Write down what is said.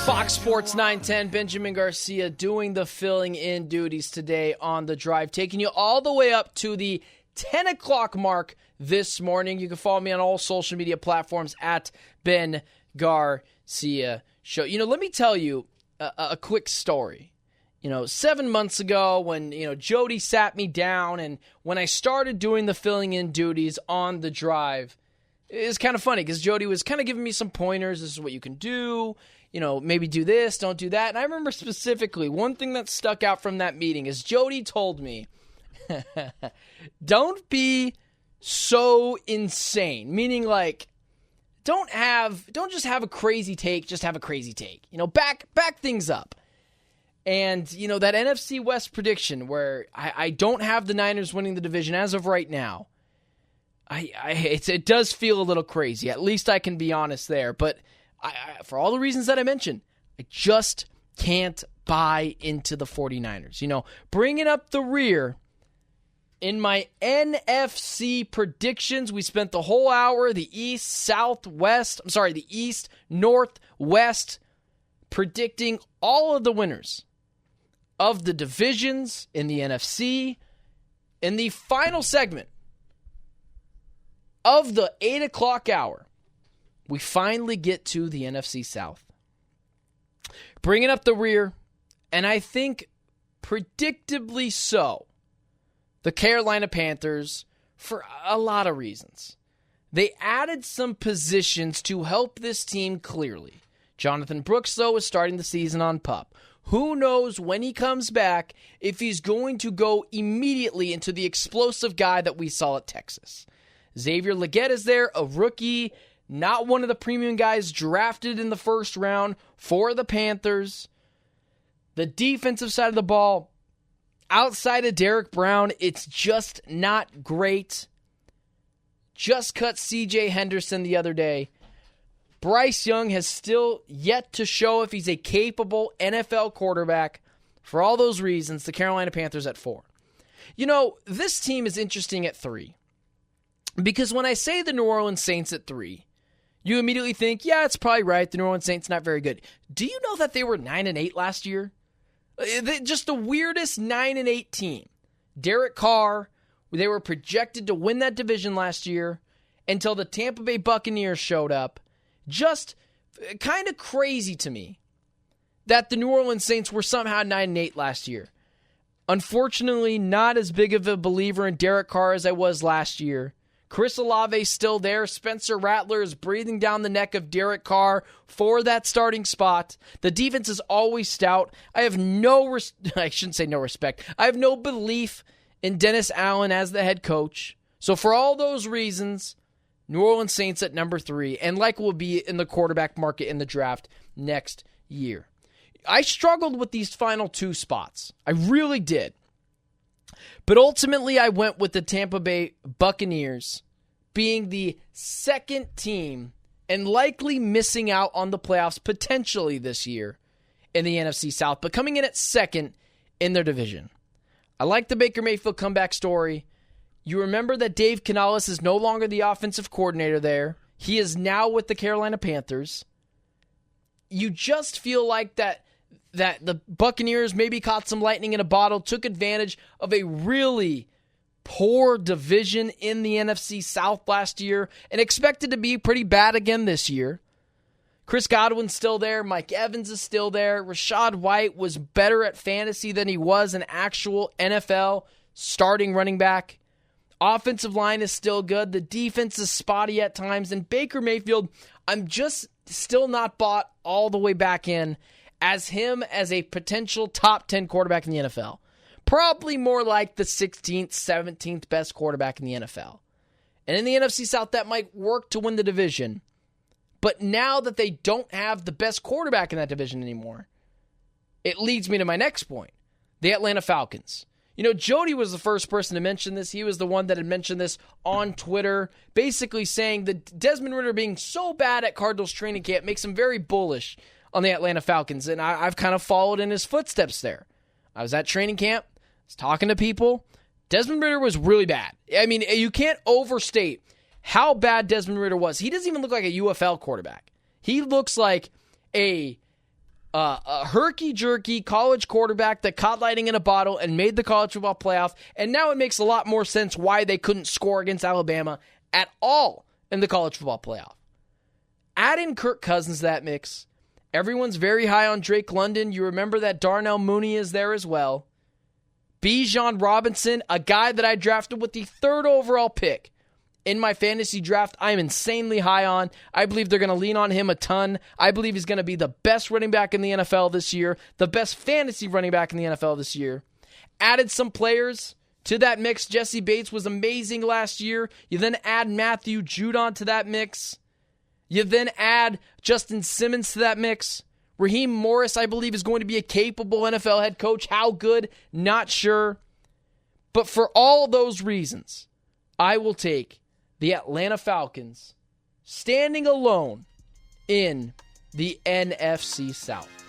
Fox Sports 910, Benjamin Garcia doing the filling in duties today on The Drive, taking you all the way up to the 10 o'clock mark this morning. You can follow me on all social media platforms at Ben Garcia Show. Let me tell you a quick story. 7 months ago when, Jody sat me down and when I started doing the filling in duties on The Drive, it's kind of funny because Jody was kind of giving me some pointers. This is what you can do. Maybe do this, don't do that. And I remember specifically one thing that stuck out from that meeting is Jody told me, don't be so insane. Meaning like, don't just have a crazy take, just have a crazy take. Back things up. And, that NFC West prediction where I don't have the Niners winning the division as of right now. It does feel a little crazy. At least I can be honest there. But for all the reasons that I mentioned, I just can't buy into the 49ers. Bringing up the rear in my NFC predictions, we spent the whole hour, the East, North, West, predicting all of the winners of the divisions in the NFC. In the final segment of the 8 o'clock hour, we finally get to the NFC South. Bringing up the rear, and I think predictably so, the Carolina Panthers, for a lot of reasons. They added some positions to help this team clearly. Jonathan Brooks, though, is starting the season on PUP. Who knows when he comes back if he's going to go immediately into the explosive guy that we saw at Texas. Xavier Legette is there, a rookie, not one of the premium guys drafted in the first round for the Panthers. The defensive side of the ball, outside of Derek Brown, it's just not great. Just cut C.J. Henderson the other day. Bryce Young has still yet to show if he's a capable NFL quarterback. For all those reasons, the Carolina Panthers at 4. This team is interesting at 3. Because when I say the New Orleans Saints at 3, you immediately think, yeah, it's probably right. The New Orleans Saints not very good. Do you know that they were 9-8 last year? Just the weirdest 9-8 team. Derek Carr, they were projected to win that division last year until the Tampa Bay Buccaneers showed up. Just kind of crazy to me that the New Orleans Saints were somehow 9-8 last year. Unfortunately, not as big of a believer in Derek Carr as I was last year. Chris Olave's still there. Spencer Rattler is breathing down the neck of Derek Carr for that starting spot. The defense is always stout. I have I shouldn't say no respect. I have no belief in Dennis Allen as the head coach. So for all those reasons, New Orleans Saints at number 3, and like will be in the quarterback market in the draft next year. I struggled with these final 2 spots. I really did. But ultimately, I went with the Tampa Bay Buccaneers being the second team and likely missing out on the playoffs potentially this year in the NFC South, but coming in at second in their division. I like the Baker Mayfield comeback story. You remember that Dave Canales is no longer the offensive coordinator there. He is now with the Carolina Panthers. You just feel like that the Buccaneers maybe caught some lightning in a bottle, took advantage of a really poor division in the NFC South last year, and expected to be pretty bad again this year. Chris Godwin's still there. Mike Evans is still there. Rachaad White was better at fantasy than he was an actual NFL starting running back. Offensive line is still good. The defense is spotty at times. And Baker Mayfield, I'm just still not bought all the way back in as him as a potential top 10 quarterback in the NFL. Probably more like the 16th, 17th best quarterback in the NFL. And in the NFC South, that might work to win the division. But now that they don't have the best quarterback in that division anymore, it leads me to my next point, the Atlanta Falcons. Jody was the first person to mention this. He was the one that had mentioned this on Twitter, basically saying that Desmond Ridder being so bad at Cardinals training camp makes him very bullish on the Atlanta Falcons, and I've kind of followed in his footsteps there. I was at training camp, I was talking to people. Desmond Ridder was really bad. I mean, you can't overstate how bad Desmond Ridder was. He doesn't even look like a UFL quarterback. He looks like a a herky-jerky college quarterback that caught lightning in a bottle and made the college football playoff, and now it makes a lot more sense why they couldn't score against Alabama at all in the college football playoff. Add in Kirk Cousins to that mix. Everyone's very high on Drake London. You remember that Darnell Mooney is there as well. Bijan Robinson, a guy that I drafted with the 3rd overall pick in my fantasy draft, I am insanely high on. I believe they're going to lean on him a ton. I believe he's going to be the best running back in the NFL this year, the best fantasy running back in the NFL this year. Added some players to that mix. Jesse Bates was amazing last year. You then add Matthew Judon to that mix. You then add Justin Simmons to that mix. Raheem Morris, I believe, is going to be a capable NFL head coach. How good? Not sure. But for all those reasons, I will take the Atlanta Falcons standing alone in the NFC South.